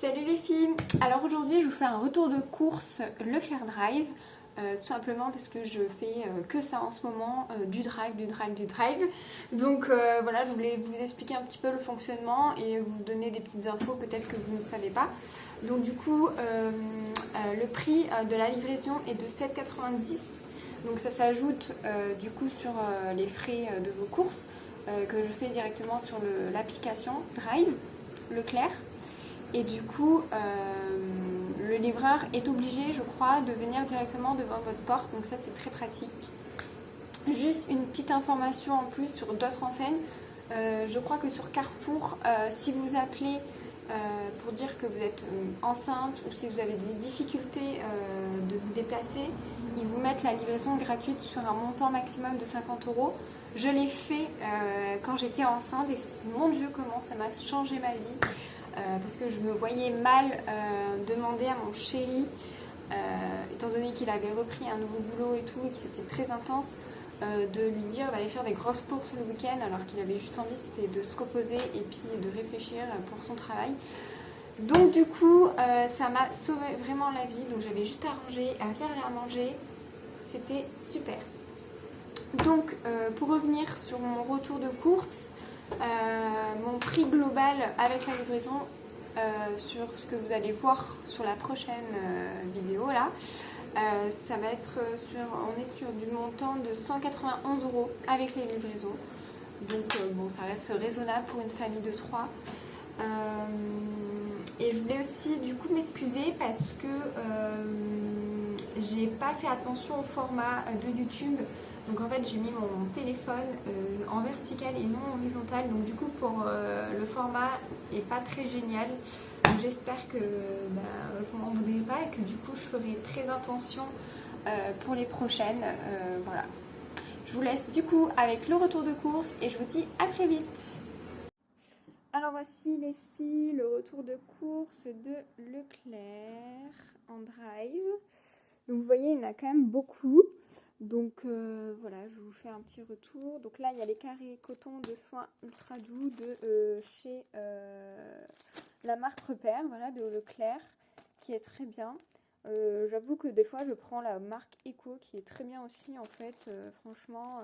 Salut les filles. Alors aujourd'hui je vous fais un retour de course Leclerc Drive, tout simplement parce que je fais que ça en ce moment, du drive. Donc voilà, je voulais vous expliquer un petit peu le fonctionnement et vous donner des petites infos peut-être que vous ne savez pas. Donc du coup le prix de la livraison est de 7,90 €. Donc ça s'ajoute du coup sur les frais de vos courses que je fais directement sur l'application Drive Leclerc. Et du coup, le livreur est obligé, je crois, de venir directement devant votre porte. Donc ça, c'est très pratique. Juste une petite information en plus sur d'autres enseignes. Je crois que sur Carrefour, si vous appelez pour dire que vous êtes enceinte ou si vous avez des difficultés de vous déplacer, ils vous mettent la livraison gratuite sur un montant maximum de 50 €. Je l'ai fait quand j'étais enceinte et mon Dieu, comment ça m'a changé ma vie. Parce que je me voyais mal demander à mon chéri, étant donné qu'il avait repris un nouveau boulot et tout, et que c'était très intense, de lui dire d'aller faire des grosses courses le week-end, alors qu'il avait juste envie, c'était de se reposer et puis de réfléchir pour son travail. Donc du coup, ça m'a sauvé vraiment la vie. Donc j'avais juste à ranger, à faire à manger, c'était super. Donc pour revenir sur mon retour de course, mon prix global avec la livraison sur ce que vous allez voir sur la prochaine vidéo là, ça va être on est sur du montant de 191 € avec les livraisons. Donc bon, ça reste raisonnable pour une famille de 3. Et je voulais aussi du coup m'excuser parce que j'ai pas fait attention au format de YouTube. Donc en fait j'ai mis mon téléphone en vertical et non en horizontal. Donc du coup pour le format est pas très génial. Donc j'espère que vous m'en voudrez pas et que du coup je ferai très attention pour les prochaines. Voilà. Je vous laisse du coup avec le retour de course et je vous dis à très vite. Alors voici les filles, le retour de course de Leclerc en drive. Donc vous voyez, il y en a quand même beaucoup. Donc voilà, je vous fais un petit retour. Donc là, il y a les carrés coton de soins ultra doux de chez la marque Repère, voilà, de Leclerc, qui est très bien. J'avoue que des fois, je prends la marque Eco, qui est très bien aussi, en fait, franchement.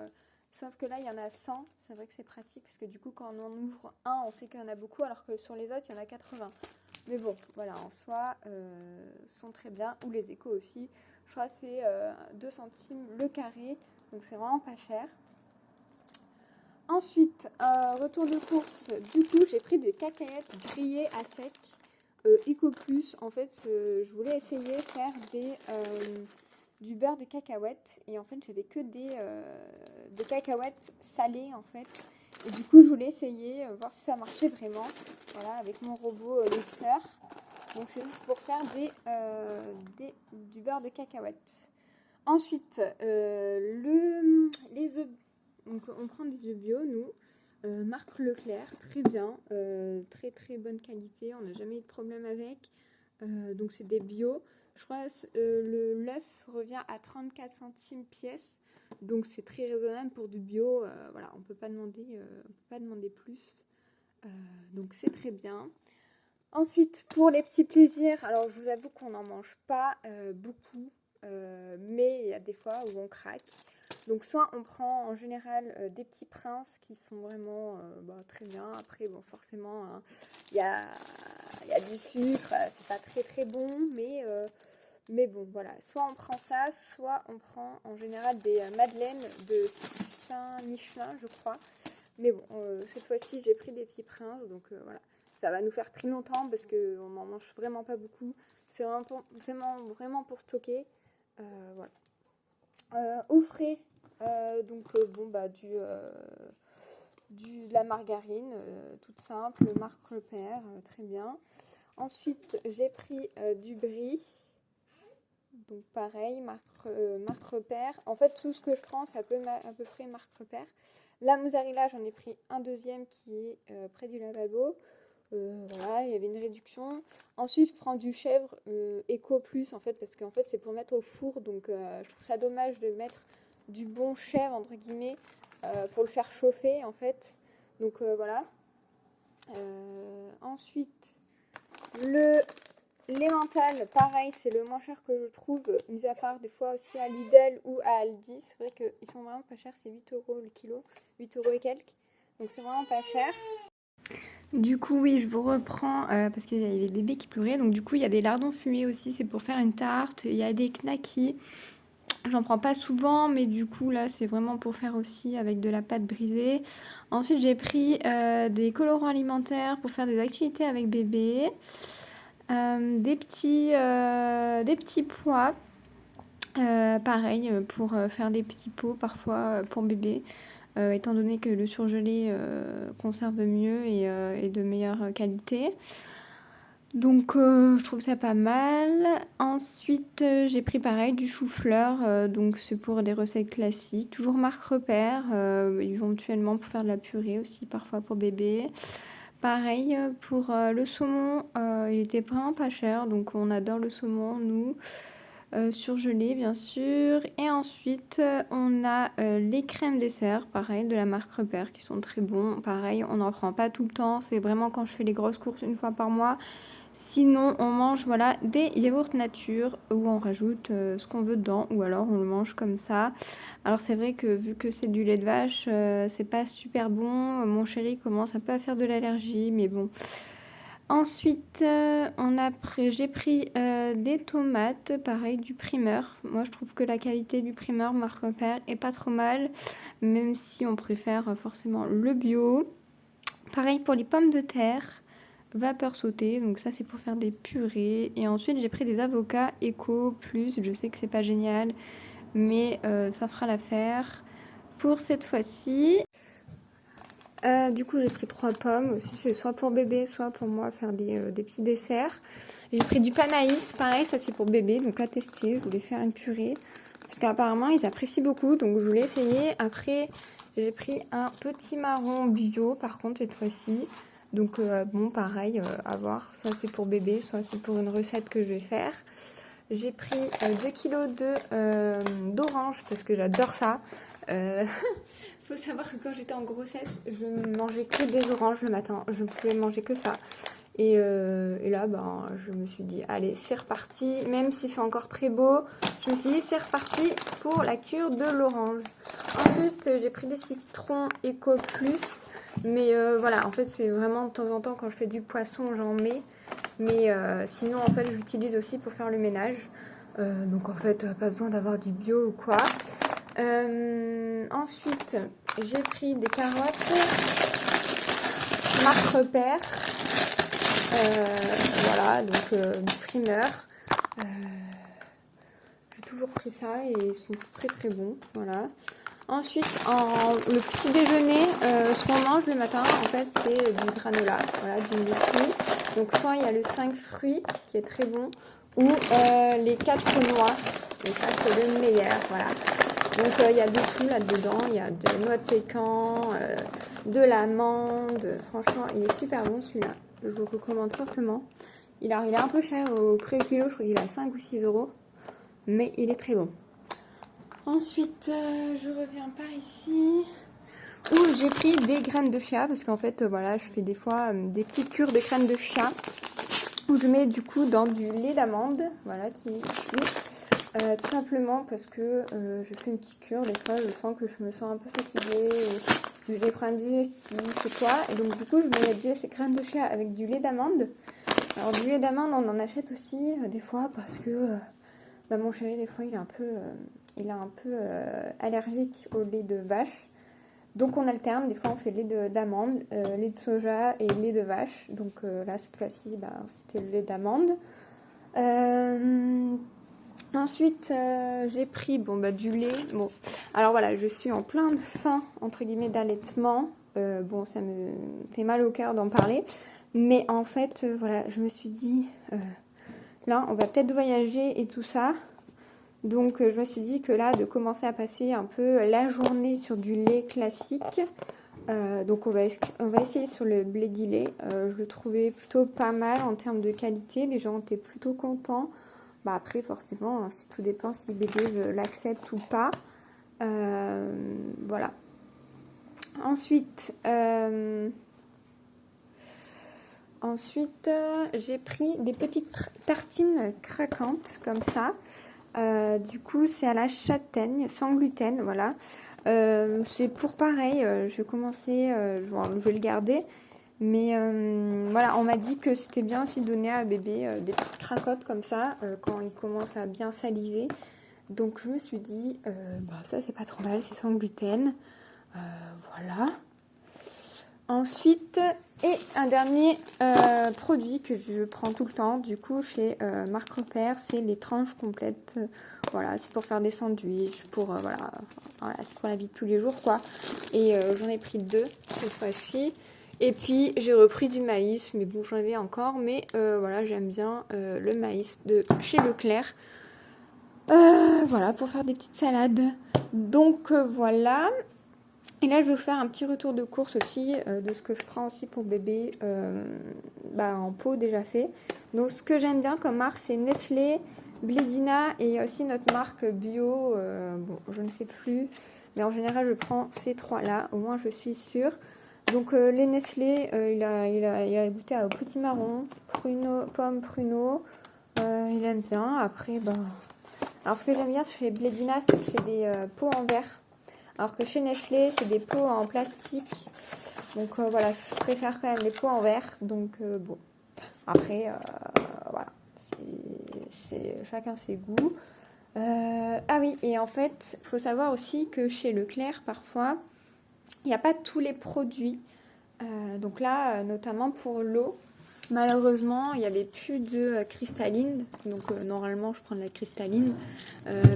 Sauf que là, il y en a 100. C'est vrai que c'est pratique, parce que du coup, quand on en ouvre un, on sait qu'il y en a beaucoup, alors que sur les autres, il y en a 80. Mais bon, voilà, en soi, sont très bien. Ou les Eco aussi. Je crois que c'est 2 centimes le carré, donc c'est vraiment pas cher. Ensuite, retour de course, du coup, j'ai pris des cacahuètes grillées à sec, Eco Plus. En fait, je voulais essayer de faire du beurre de cacahuète, et en fait, j'avais que des cacahuètes salées, en fait. Et du coup, je voulais essayer, voir si ça marchait vraiment, voilà, avec mon robot mixeur. Donc c'est juste pour faire du beurre de cacahuète. Ensuite, les œufs. Donc on prend des œufs bio, nous. Marque Leclerc, très bien. Très très bonne qualité. On n'a jamais eu de problème avec. Donc c'est des bio. Je crois que l'œuf revient à 34 centimes pièce. Donc c'est très raisonnable pour du bio. Voilà, on peut pas demander plus. Donc c'est très bien. Ensuite, pour les petits plaisirs, alors je vous avoue qu'on n'en mange pas beaucoup, mais il y a des fois où on craque. Donc soit on prend en général des petits princes qui sont vraiment très bien. Après, bon, forcément, hein, il y a du sucre, c'est pas très très bon, mais bon, voilà. Soit on prend ça, soit on prend en général des madeleines de Saint-Michelin, je crois. Mais bon, cette fois-ci, j'ai pris des petits princes, donc voilà. Ça va nous faire très longtemps parce qu'on n'en mange vraiment pas beaucoup. C'est vraiment pour stocker. Voilà. Au frais, de la margarine, toute simple, marque Repère, très bien. Ensuite, j'ai pris du brie. Donc pareil, marque Repère. En fait, tout ce que je prends, c'est à peu près marque Repère. La mozzarella, j'en ai pris un deuxième qui est près du lavabo. Voilà, il y avait une réduction. Ensuite, je prends du chèvre Eco Plus, en fait, parce qu'en fait, c'est pour mettre au four. Donc, je trouve ça dommage de mettre du bon chèvre, entre guillemets, pour le faire chauffer, en fait. Donc, voilà. Ensuite, L'emmental, pareil, c'est le moins cher que je trouve, mis à part des fois aussi à Lidl ou à Aldi. C'est vrai qu'ils sont vraiment pas chers, c'est 8 € le kilo, 8 € et quelques. Donc c'est vraiment pas cher. Du coup, oui, je vous reprends parce qu'il y avait les bébés qui pleuraient. Donc du coup, il y a des lardons fumés aussi, c'est pour faire une tarte. Il y a des knackis. J'en prends pas souvent, mais du coup, là, c'est vraiment pour faire aussi avec de la pâte brisée. Ensuite, j'ai pris des colorants alimentaires pour faire des activités avec bébé. Des petits pois. Pareil, pour faire des petits pots parfois pour bébé. Étant donné que le surgelé conserve mieux et est de meilleure qualité. Donc je trouve ça pas mal. Ensuite j'ai pris pareil du chou-fleur, donc c'est pour des recettes classiques, toujours marque Repère, éventuellement pour faire de la purée aussi, parfois pour bébé. Pareil pour le saumon, il était vraiment pas cher, donc on adore le saumon nous. Surgelé bien sûr. Et ensuite on a les crèmes dessert, pareil de la marque Repère, qui sont très bons. Pareil, on n'en prend pas tout le temps, c'est vraiment quand je fais les grosses courses une fois par mois. Sinon on mange voilà des yaourts nature où on rajoute ce qu'on veut dedans, ou alors on le mange comme ça. Alors c'est vrai que vu que c'est du lait de vache, c'est pas super bon. Mon chéri commence un peu à faire de l'allergie, mais bon. Ensuite, j'ai pris des tomates, pareil, du primeur. Moi, je trouve que la qualité du primeur marque Repère est pas trop mal, même si on préfère forcément le bio. Pareil pour les pommes de terre, vapeur sautée, donc ça c'est pour faire des purées. Et ensuite, j'ai pris des avocats Eco Plus. Je sais que c'est pas génial, mais ça fera l'affaire pour cette fois-ci. Du coup, j'ai pris 3 pommes aussi, c'est soit pour bébé, soit pour moi faire des petits desserts. J'ai pris du panaïs, pareil, ça c'est pour bébé, donc à tester. Je voulais faire une purée parce qu'apparemment ils apprécient beaucoup, donc je voulais essayer. Après, j'ai pris un petit marron bio, par contre cette fois-ci. Donc bon, pareil, à voir. Soit c'est pour bébé, soit c'est pour une recette que je vais faire. J'ai pris 2 kilos d'orange parce que j'adore ça. Faut savoir que quand j'étais en grossesse, je ne mangeais que des oranges le matin. Je ne pouvais manger que ça. Et là, ben, je me suis dit, allez, c'est reparti. Même s'il fait encore très beau, je me suis dit, c'est reparti pour la cure de l'orange. Ensuite, j'ai pris des citrons Eco Plus. Mais voilà, en fait, c'est vraiment de temps en temps, quand je fais du poisson, j'en mets. Mais sinon, en fait, j'utilise aussi pour faire le ménage. Donc, en fait, pas besoin d'avoir du bio ou quoi. Ensuite, j'ai pris des carottes marque Repère. Voilà, donc du primeur. J'ai toujours pris ça et ils sont très très bons. Voilà. Ensuite, le petit déjeuner, ce qu'on mange le matin, en fait, c'est du granola, voilà, du muesli. Donc, soit il y a le 5 fruits qui est très bon, ou les 4 noix. Et ça, c'est le meilleur, voilà. Donc il y a de tout là-dedans, il y a de noix de pécan, de l'amande. Franchement, il est super bon celui-là. Je vous recommande fortement. Il est un peu cher au prix au kilo, je crois qu'il est à 5 ou 6 €. Mais il est très bon. Ensuite, je reviens par ici. Où j'ai pris des graines de chia. Parce qu'en fait, voilà, je fais des fois des petites cures de graines de chia. Où je mets du coup dans du lait d'amande. Voilà, qui est ici. Tout simplement parce que je fais une petite cure, des fois je sens que je me sens un peu fatiguée, ou j'ai des problèmes digestifs ou quoi, et donc du coup je mets ces graines de chia avec du lait d'amande. Alors du lait d'amande on en achète aussi des fois parce que mon chéri des fois il est un peu allergique au lait de vache, donc on alterne, des fois on fait lait d'amande, lait de soja et lait de vache, donc là cette fois-ci c'était le lait d'amande. Ensuite, j'ai pris du lait. Bon, alors voilà, je suis en plein de fin, entre guillemets, d'allaitement. Bon, ça me fait mal au cœur d'en parler. Mais en fait, voilà, je me suis dit, là, on va peut-être voyager et tout ça. Donc, je me suis dit que là, de commencer à passer un peu la journée sur du lait classique. Donc, on va essayer sur le Bledi lait. Je le trouvais plutôt pas mal en termes de qualité. Les gens étaient plutôt contents. Après, forcément, si tout dépend si bébé l'accepte ou pas. Voilà. Ensuite, Ensuite, j'ai pris des petites tartines craquantes comme ça. Du coup, c'est à la châtaigne, sans gluten, voilà. C'est pour pareil, je vais commencer, je vais le garder. Mais voilà, on m'a dit que c'était bien aussi de donner à bébé des petites cracottes comme ça, quand il commence à bien saliver. Donc je me suis dit, ça c'est pas trop mal, c'est sans gluten. Voilà. Ensuite, et un dernier produit que je prends tout le temps, du coup, chez Marc Repère, c'est les tranches complètes. Voilà, c'est pour faire des sandwichs, voilà, c'est pour la vie de tous les jours, quoi. Et j'en ai pris 2 cette fois-ci. Et puis, j'ai repris du maïs, mais bon, j'en avais encore. Mais voilà, j'aime bien le maïs de chez Leclerc. Voilà, pour faire des petites salades. Donc, voilà. Et là, je vais vous faire un petit retour de course aussi de ce que je prends aussi pour bébé en pot déjà fait. Donc, ce que j'aime bien comme marque, c'est Nestlé, Blédina et aussi notre marque bio. Je ne sais plus, mais en général, je prends ces 3-là. Au moins, je suis sûre. Donc, les Nestlé, il a goûté au petit marron, pomme pruneau. Il aime bien. Après, alors, ce que j'aime bien chez Blédina, c'est que c'est des pots en verre. Alors que chez Nestlé, c'est des pots en plastique. Donc voilà, je préfère quand même les pots en verre. Donc bon, après, voilà, c'est chacun ses goûts. Ah oui, et en fait, il faut savoir aussi que chez Leclerc, parfois, il n'y a pas tous les produits. Donc là, notamment pour l'eau, malheureusement, il n'y avait plus de cristalline. Donc normalement, je prends de la cristalline.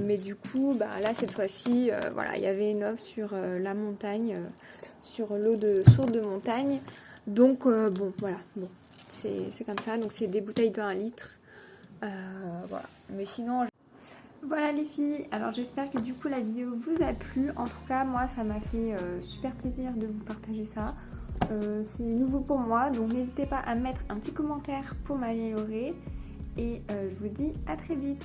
Mais du coup, là, cette fois-ci, voilà, il y avait une offre sur la montagne, sur l'eau de source de montagne. Donc, voilà, c'est comme ça. Donc, c'est des bouteilles de 1 litre. Voilà. Mais sinon... Voilà les filles, alors j'espère que du coup la vidéo vous a plu. En tout cas, moi, ça m'a fait super plaisir de vous partager ça. C'est nouveau pour moi, donc n'hésitez pas à mettre un petit commentaire pour m'améliorer. Et je vous dis à très vite.